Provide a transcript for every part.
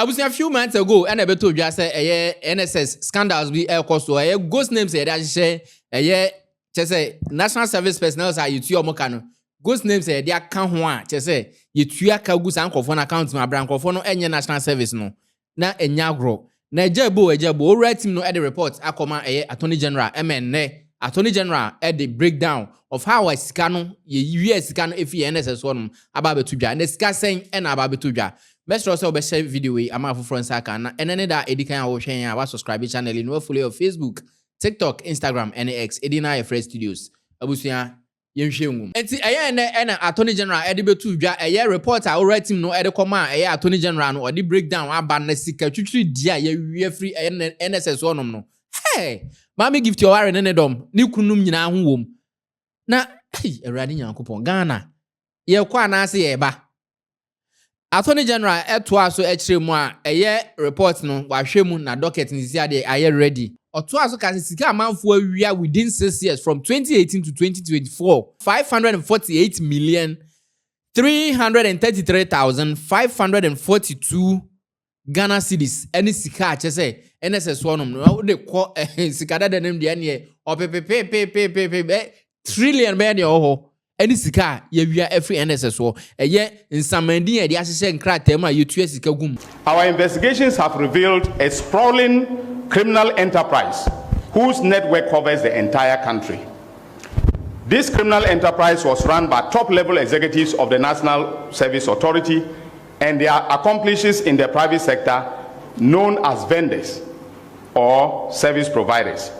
I was a few months ago, and I beto just say NSS scandals be air cost or a ghost names say say national service personnel are you to mokano. Ghost names say they account one, say you tuya kagus and phone account my brand for no any national service no. Na enyagro. Na ejebo right team no at the report akoma Attorney General MN Attorney General at the breakdown of how a scano ye scan if NSS one about betuja and the scar saying and about betuja. Best also be share video we ama for friends aka na enene da edikan a wo hwen ya wa subscribe channel no follow your Facebook, TikTok, Instagram and X Edina your Fresh Studios. Abusua yenhwe ngum. Enti na Attorney General edi betu dwa reporter already team no edi koma Attorney General no odi breakdown aba na sika twitwi dia ye free NSS onom no. Hey, mami Gifty Oware ne dom ni kunum nyina ho wom. Na Erade Nyankopon Ghana ye kwa na ase ye ba. Attorney General etwa so ekire mu a report no wahwe mu na docket ni sia de aye ready. Otwa so kan sika amanfo awia within 6 years from 2018 to 2024 548,333,542 Ghana cedis. Any sika che say NSS wonom no de ko sika da dem de ne opepepepepepe trillion be de oho. Any sika yewia every NSS wo nsamandi ye de asese nkrata ma yetua sika gum. Our investigations have revealed a sprawling criminal enterprise whose network covers the entire country. This criminal enterprise was run by top-level executives of the National Service Authority and their accomplices in the private sector known as vendors or service providers.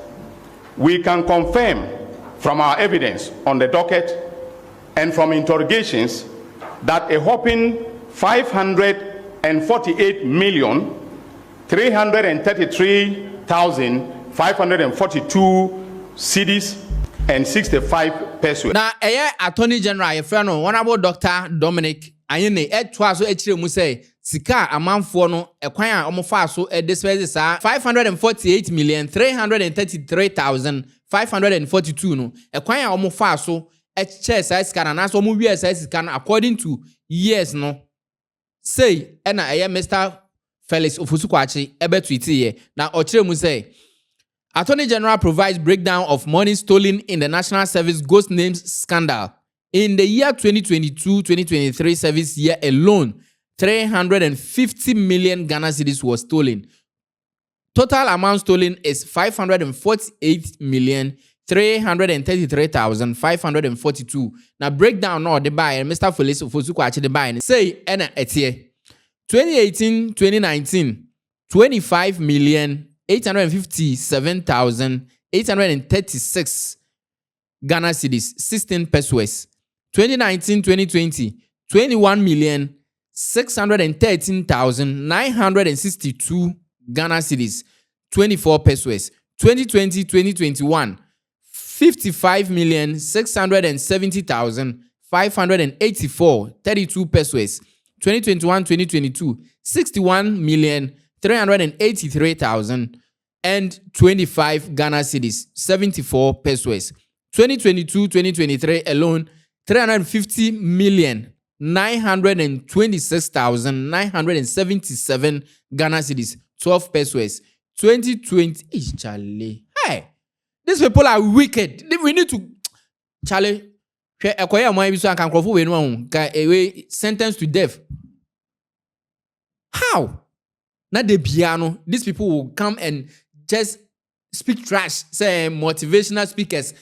We can confirm from our evidence on the docket and from interrogations that a whopping 548,333,542 cedis and 65 pesos. Na Attorney General ye friend no honorable Dr. Dominic Ayene etwa so ekire mu say sika amanfo no ekwan a omofa so disperse sa 548,333,542 no ekwan a omofa so eche size scan na so mu wie size scan according to years no say na Mr. Felix Ofusukwachi ebe tweet ye na ochire mu say Attorney General provides breakdown of money stolen in the National Service Ghost Names scandal. In the year 2022-2023 service year alone, 350 million Ghana cedis was stolen. Total amount stolen is 548,333,542. Now breakdown no the buy Mr. Felix Ofusukwachi the buy say ena etie 2018-2019 25,857,836 Ghana cedis 16 pesos. 2019-2020 21,613,962 Ghana cedis 24 pesos. 2020-2021 55,670,584 32 pesos. 2021-2022 61,383,025 Ghana cedis 74 pesos. 2022-2023 alone 350,926,977 Ghana cedis 12 pesos. 2020 Charlie. Hey, these people are wicked. We need to Charlie. Sentenced to death. How? Not the piano. These people will come and just speak trash. Say motivational speakers,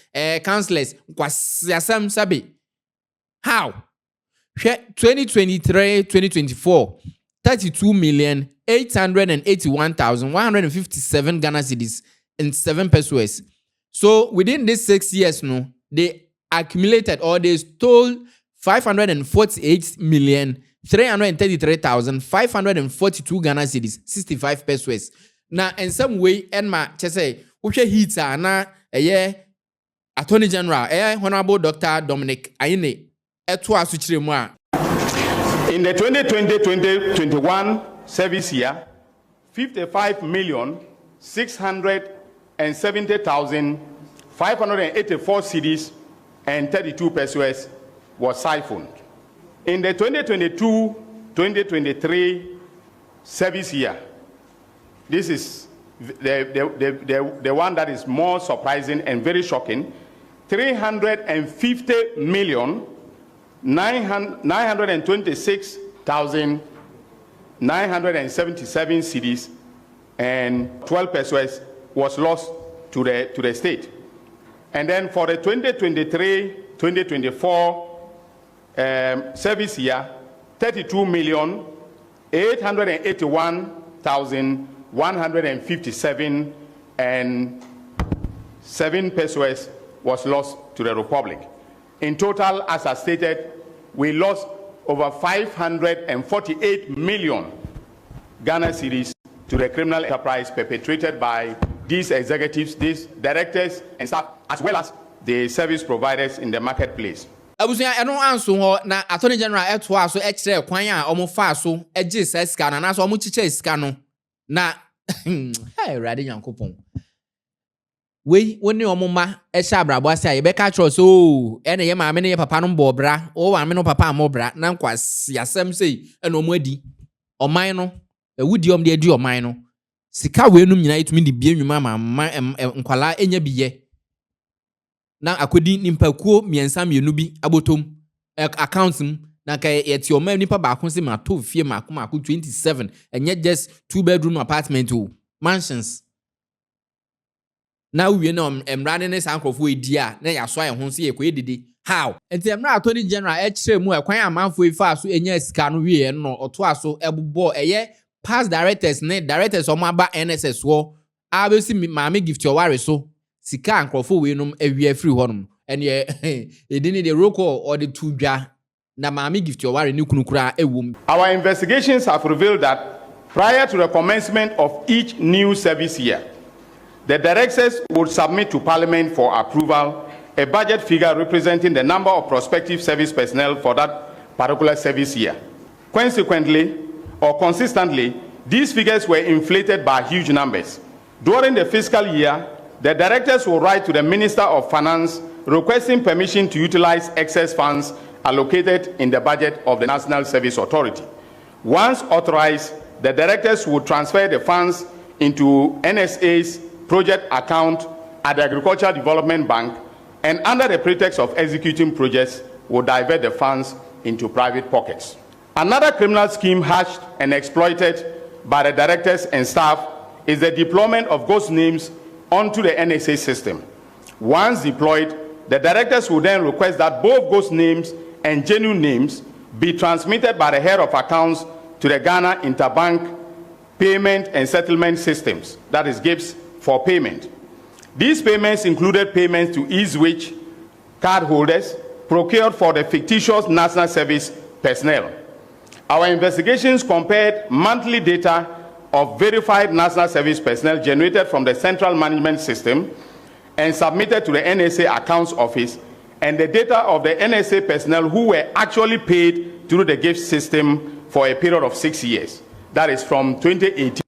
counselors. How? 2023-2024, 32,881,157 Ghana cedis and 7 pesos. So within these 6 years, no, they accumulated or they stole 548,333,542 Ghana cedis, 65 pesos. Now, in some way, Enma say, "Uche hita na Attorney General, Honorable Dr. Dominic Ayene, etwa suchire mu a." In the 2020-2021 service year, 55,670,584 cedis and 32 pesos was siphoned. In the 2022-2023 service year. This is the one that is more surprising and very shocking. 350,926,977 cedis and 12 pesos was lost to the state. And then for the 2023-2024 service year, 32,881,157 and 7 pesos was lost to the Republic. In total, as I stated, we lost over 548 million Ghana cedis to the criminal enterprise perpetrated by these executives, these directors and staff, as well as the service providers in the marketplace. Abusuya eno anso ho na Attorney General eto aso e kire kwan a omo fa so eje sika na so omo chiche sika no na hey rade yankopon we woni omo ma e sha brabo ase ye be ka tro so ene ye maame ne ye papa no mbo bra o wa me no papa mo bra na nkwasi asem sei ene omo adi oman no ewudi om de adi oman no sika we num nyina etumi de bie nwuma ma nkwala enya biye na akodi nimpakuo miensa mienu bi abotom accounts na ka yeti o ma nipa ba ko se ma to fie ma ko 27 enye just 2-bedroom apartment o mansions na wie na emrade ne sankrofo edi a na ya so aye ho se ye ko edede how enti emra Attorney General e kire mu ekwan amanfo ifa so enya sika no wie no oto aso ebubo eye past directors ne directors o ma ba NSS wo abesi maame Gifty Oware so sika ankrofo we num awie free honum ene edini the roko or the tudwa na maame Gifty Oware ni kunukura ewum. Our investigations have revealed that prior to the commencement of each new service year, the directors would submit to Parliament for approval a budget figure representing the number of prospective service personnel for that particular service year. Consequently, or consistently, these figures were inflated by huge numbers. During the fiscal year, the directors will write to the Minister of Finance requesting permission to utilize excess funds allocated in the budget of the National Service Authority. Once authorized, the directors will transfer the funds into NSA's project account at the Agricultural Development Bank, and under the pretext of executing projects, will divert the funds into private pockets. Another criminal scheme hatched and exploited by the directors and staff is the deployment of ghost names onto the NSA system. Once deployed, the directors will then request that both ghost names and genuine names be transmitted by the head of accounts to the Ghana Interbank Payment and Settlement Systems, that is GIPS, for payment. These payments included payments to each card holders procured for the fictitious national service personnel. Our investigations compared monthly data of verified national service personnel generated from the central management system and submitted to the NSA accounts office, and the data of the NSA personnel who were actually paid through the gift system for a period of 6 years. That is from 2018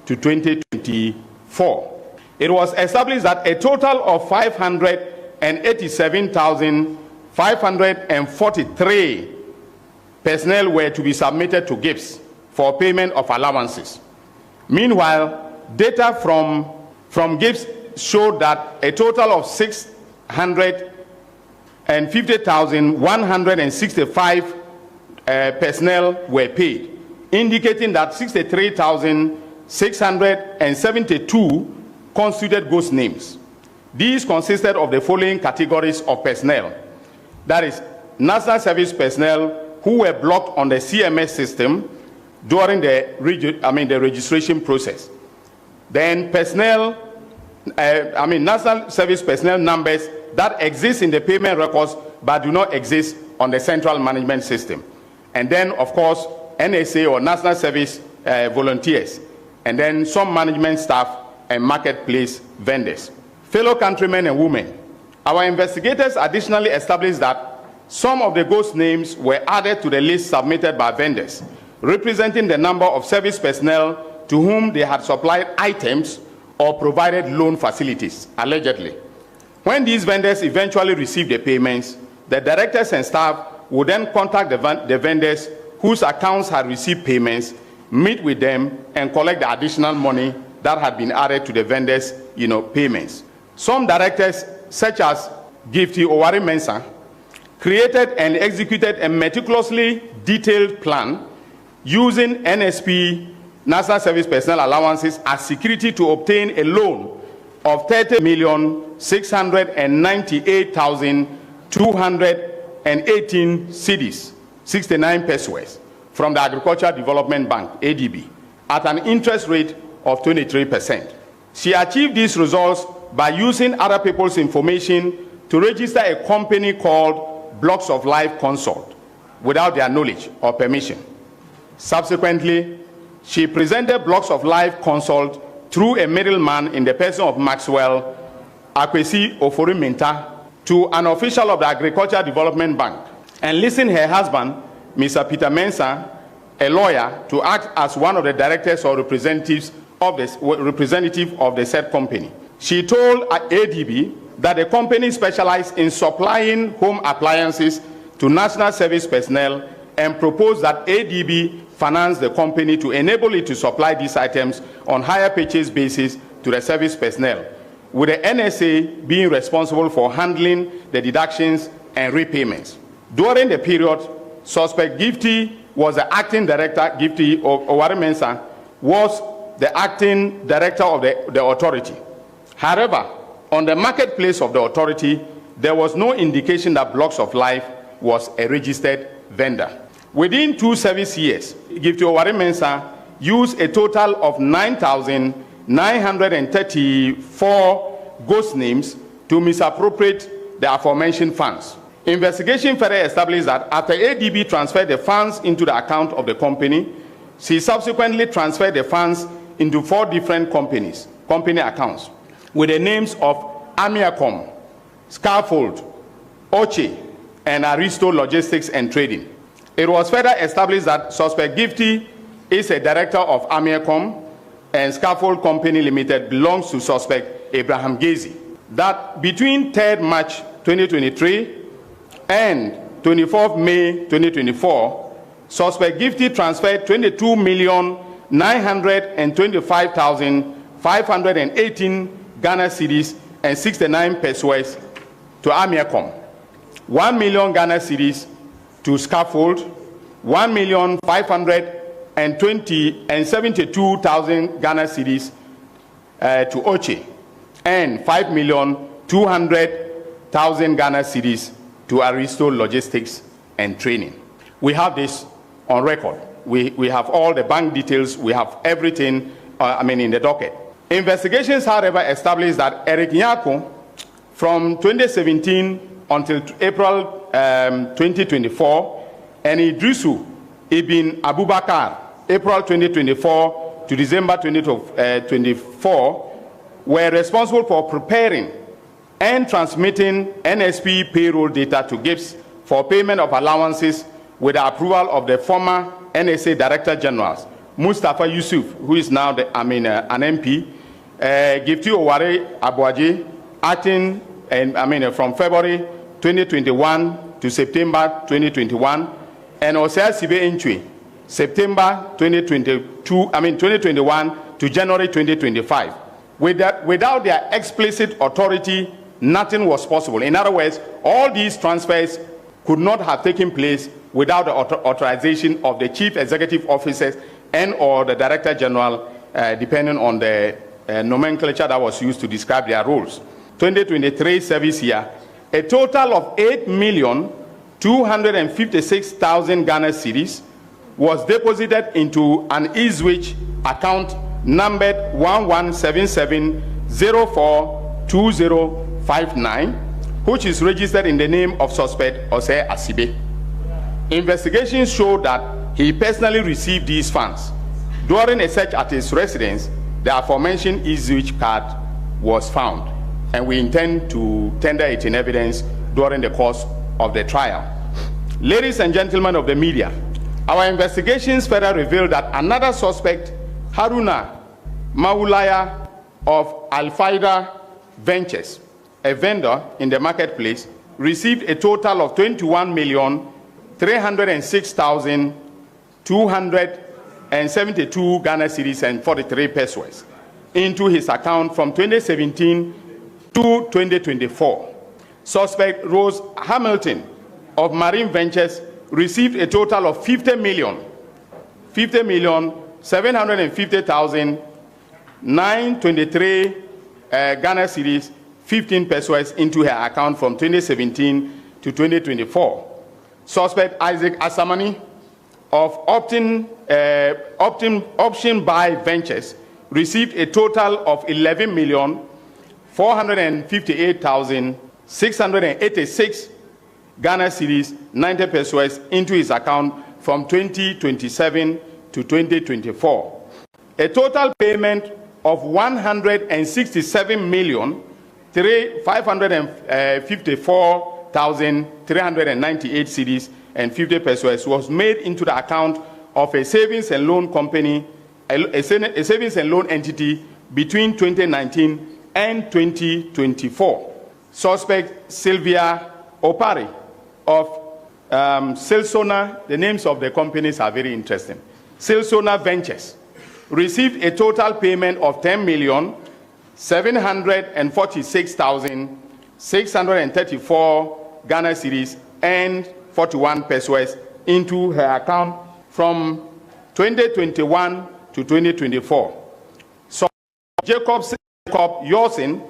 to 2024. It was established that a total of 587,543 personnel were to be submitted to gifts for payment of allowances. Meanwhile, data from gifts showed that a total of 650,165 personnel were paid, indicating that 63,672 constituted ghost names. These consisted of the following categories of personnel: that is, national service personnel who were blocked on the CMS system during the registration process. Then national service personnel numbers that exist in the payment records but do not exist on the central management system. And then, of course, NSA or national service volunteers, and then some management staff and marketplace vendors. Fellow countrymen and women, our investigators additionally established that some of the ghost names were added to the list submitted by vendors, representing the number of service personnel to whom they had supplied items or provided loan facilities, allegedly. When these vendors eventually received the payments, the directors and staff would then contact the vendors whose accounts had received payments meet with them, and collect the additional money that had been added to the vendors' payments. Some directors, such as Gifty Oware Mensah, created and executed a meticulously detailed plan using NSP, National Service Personnel Allowances, as security to obtain a loan of 30,698,218 cedis, 69 pesos, from the Agricultural Development Bank, ADB, at an interest rate of 23%. She achieved these results by using other people's information to register a company called Blocks of Life Consult without their knowledge or permission. Subsequently, she presented Blocks of Life Consult through a middleman in the person of Maxwell Akwesi Ofori-Mintah to an official of the Agricultural Development Bank, and enlisting her husband, Mr. Peter Mensah, a lawyer, to act as one of the directors or representative of the said company. She told ADB that the company specialized in supplying home appliances to national service personnel, and proposed that ADB finance the company to enable it to supply these items on hire purchase basis to the service personnel, with the NSA being responsible for handling the deductions and repayments. During the period, suspect Gifty was the acting director, Gifty Oware Mensah was the acting director of the authority. However, on the marketplace of the authority, there was no indication that Blocks of Life was a registered vendor. Within 2 service years, Gifty Oware Mensah used a total of 9,934 ghost names to misappropriate the aforementioned funds. Investigation further established that after ADB transferred the funds into the account of the company, she subsequently transferred the funds into 4 different company accounts, with the names of Amiacom, Scaffold, Oche, and Aristo Logistics and Trading. It was further established that suspect Gifty is a director of Amiacom, and Scaffold Company Limited belongs to suspect Abraham Gezi. That between 3rd March 2023 and 24th May 2024, suspect Gifty transferred 22,925,518 Ghana cedis and 69 pesos to Amiacom, 1 million Ghana cedis to Scaffold, 1,572,000 Ghana cedis to Oche, and 5,200,000 Ghana cedis to Aristo Logistics and Training. We have this on record. We have all the bank details. We have everything, in the docket. Investigations, however, established that Eric Nyako, from 2017 until April 2024, and Idrisu Ibn Abubakar, April 2024 to December 2024, were responsible for preparing and transmitting NSP payroll data to GIPS for payment of allowances with the approval of the former NSA Director Generals, Mustafa Yusuf, who is now an MP, Gifty Oware Abuaji, acting from February 2021 to September 2021, and Osea Sibe Enchwe, September 2021 to January 2025. Without their explicit authority, nothing was possible. In other words, all these transfers could not have taken place without the authorization of the chief executive officers and or the director general, depending on the nomenclature that was used to describe their roles. 2023 service year, a total of 8,256,000 Ghana cedis was deposited into an eSwitch account numbered 1177042059, which is registered in the name of suspect Osei Asibe. Investigations showed that he personally received these funds. During a search at his residence, the aforementioned eSwitch card was found, and we intend to tender it in evidence during the course of the trial. Ladies and gentlemen of the media, our investigations further revealed that another suspect, Haruna Maulaya of Al-Faida Ventures, a vendor in the marketplace, received a total of 21,306,200 172 Ghana cedis and 43 pesos into his account from 2017 to 2024. Suspect Rose Hamilton of Marine Ventures received a total of 50,750,923 Ghana cedis, 15 pesos into her account from 2017 to 2024. Suspect Isaac Asamani of Option Buy Ventures received a total of 11,458,686 Ghana cedis, 90 pesos into his account from 2027 to 2024. A total payment of 167,554,398 cedis and 50 pesos was made into the account of a savings and loan company, a savings and loan entity between 2019 and 2024. Suspect Sylvia Opari of Silsona, the names of the companies are very interesting. Silsona Ventures received a total payment of 10,746,634 Ghana cedis and 41 pesos into her account from 2021 to 2024. So Jacob Yosin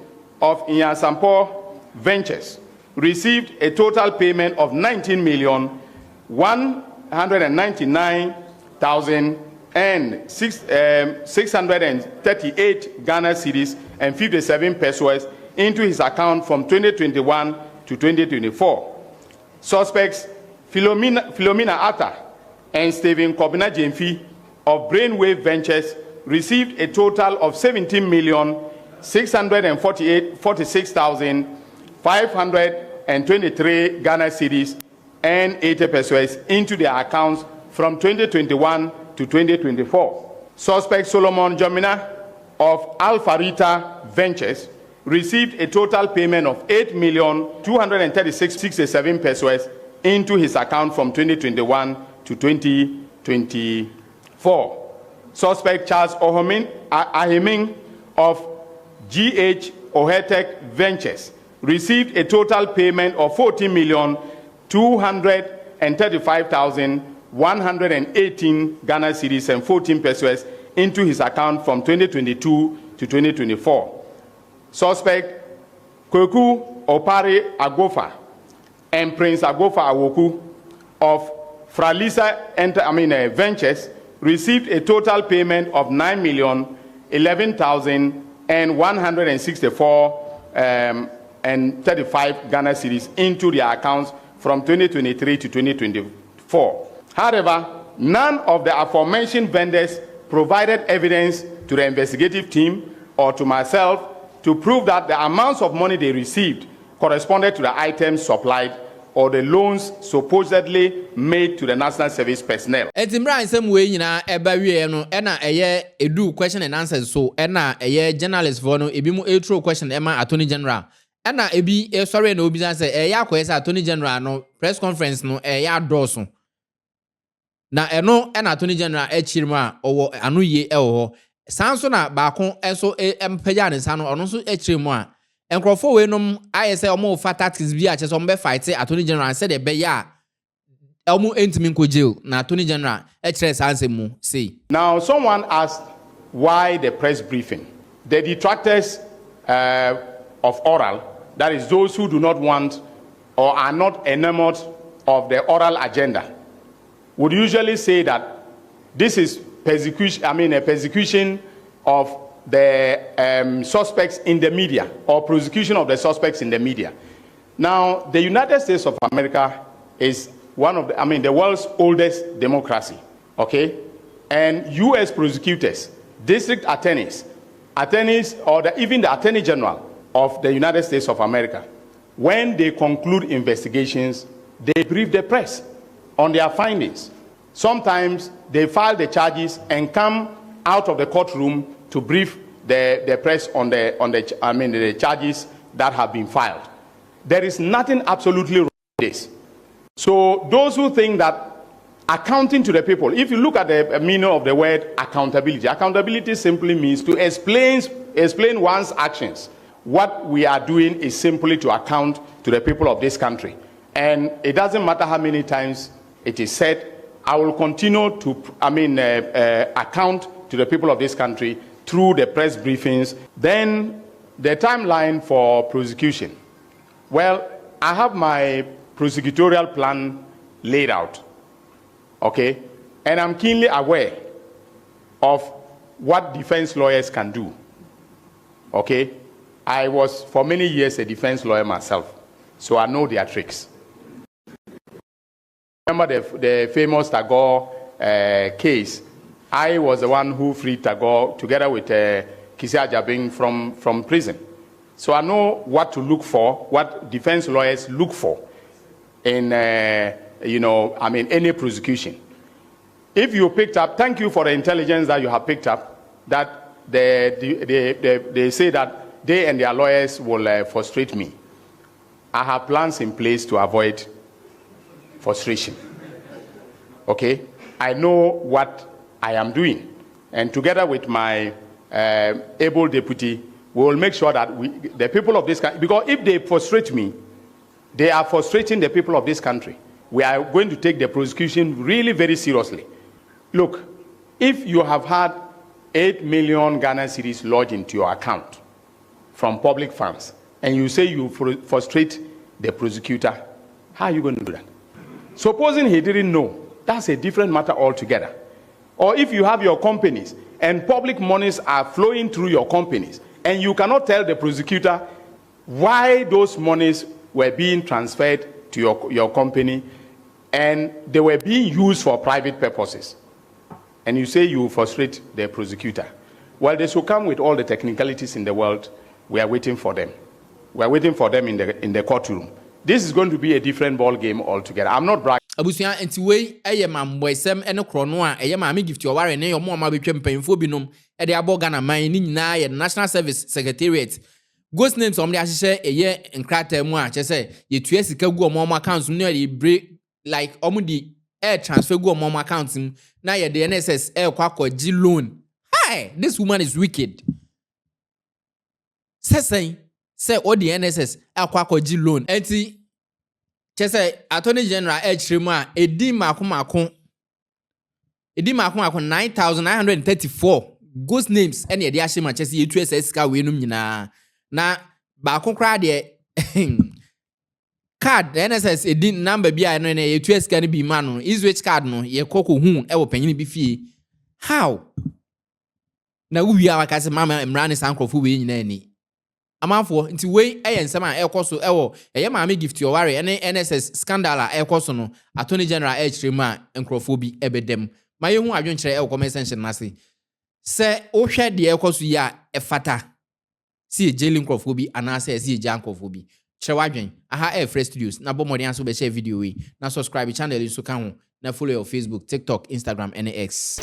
of Inyasampo Ventures received a total payment of 19,199,638 Ghana cedis and 57 pesos into his account from 2021 to 2024. Suspects Philomena Atta and Stephen Kobina Jemfi of Brainwave Ventures received a total of 17,646,523 Ghana cedis and 80 pesos into their accounts from 2021 to 2024. Suspect Solomon Jomina of Alpharita Ventures received a total payment of 8,236,067 pesos into his account from 2021 to 2024. Suspect Charles Ahiming of GH Ohetech Ventures received a total payment of 14,235,118 Ghana cedis and 14 pesos into his account from 2022 to 2024. Suspect Kweku Opari Agofa and Prince Agofa Awoku of Fralisa Ventures received a total payment of 9,011,164 and 35 Ghana cedis into their accounts from 2023 to 2024. However, none of the aforementioned vendors provided evidence to the investigative team or to myself to prove that the amounts of money they received corresponded to the items supplied or the loans supposedly made to the National Service personnel. Etimra nsem we nyina eba wie no na eye edu question and answers so na eye journalist for no ebi mu etro question ema attorney general na ebi sorry na obi say eye akwese attorney general no press conference no eye adoso na eno na attorney general echirimu a owo anoye ewo sanso na baako enso empagya ne sano ono so echirimu a enkrofo we nom ayese omo fa tactics bi a chese omo be fight attorney general said e be ya omo entimi nko jail na attorney general echire sanse mu say. Now someone asked why the press briefing. The detractors of oral, that is those who do not want or are not enamored of the oral agenda, would usually say that this is persecution, a persecution of the suspects in the media or prosecution of the suspects in the media. Now, the United States of America is one of the, the world's oldest democracy, okay? And U.S. prosecutors, district attorneys, or even the Attorney General of the United States of America, when they conclude investigations, they brief the press on their findings. Sometimes they file the charges and come out of the courtroom to brief the press on the charges that have been filed. There is nothing absolutely wrong with this. So those who think that accounting to the people. If you look at the meaning of the word accountability, accountability simply means to explain one's actions. What we are doing is simply to account to the people of this country. And it doesn't matter how many times it is said, I will continue to account to the people of this country through the press briefings. Then the timeline for prosecution. Well, I have my prosecutorial plan laid out. Okay, and I'm keenly aware of what defense lawyers can do. Okay, I was for many years a defense lawyer myself, so I know their tricks. Remember the famous Tagore case? I was the one who freed Tagore together with Kisi Ajabing from prison. So I know what to look for, what defense lawyers look for in any prosecution. If you picked up, thank you for the intelligence that you have picked up, that they say that they and their lawyers will frustrate me. I have plans in place to avoid frustration. Okay? I know what I am doing. And together with my able deputy, we will make sure that the people of this country, because if they frustrate me, they are frustrating the people of this country. We are going to take the prosecution really very seriously. Look, if you have had 8 million Ghana cedis lodged into your account from public funds, and you say you frustrate the prosecutor, how are you going to do that? Supposing he didn't know, that's a different matter altogether. Or if you have your companies and public monies are flowing through your companies, and you cannot tell the prosecutor why those monies were being transferred to your company and they were being used for private purposes, and you say you frustrate the prosecutor, well, they should come with all the technicalities in the world. We are waiting for them. We are waiting for them in the courtroom. This is going to be a different ball game altogether. I'm not bragging. Abusia entiwe eye mamboysem ene krono a eye maame Gifty Oware ne yomo ma betwe mpanyimfo binom e de abo Ghana man ni nyina ye National Service Secretariat ghost names omde ahyehe eye nkrata mu a chese yetua sika gu omo accounts no ye break like omudi air transfer gu omo accounts na ye the NSS kwakwaji loan. Hi, this woman is wicked. Say all the NSS kwakwaji loan enti chese Attorney General Echirimu a edi mako 9,934 ghost names ene ye de ahye chese yetu SS ka we num nyina na ba kokra de card NSS edi number bia no ne yetu SS ka ne bi ma no is which card no ye kokko hu e wo panyini bi fie how na wo wi awaka se mama emra ne sankrofo we nyina ni amanfo nti we ensem a ekoso ewo eye maame Gifty Oware ene NSS scandal a ekoso no Attorney General Echirimu a enkrofo bi ebedem ma ye hu adwenkyere ewo comment section na se wo hwe de ekoso ya efata si jailing enkrofo bi anase si eja enkrofo bi kyere wadwen aha Fresh Studios na bomodian so be share video we na subscribe channel so ka ho na follow your Facebook, TikTok, Instagram and X.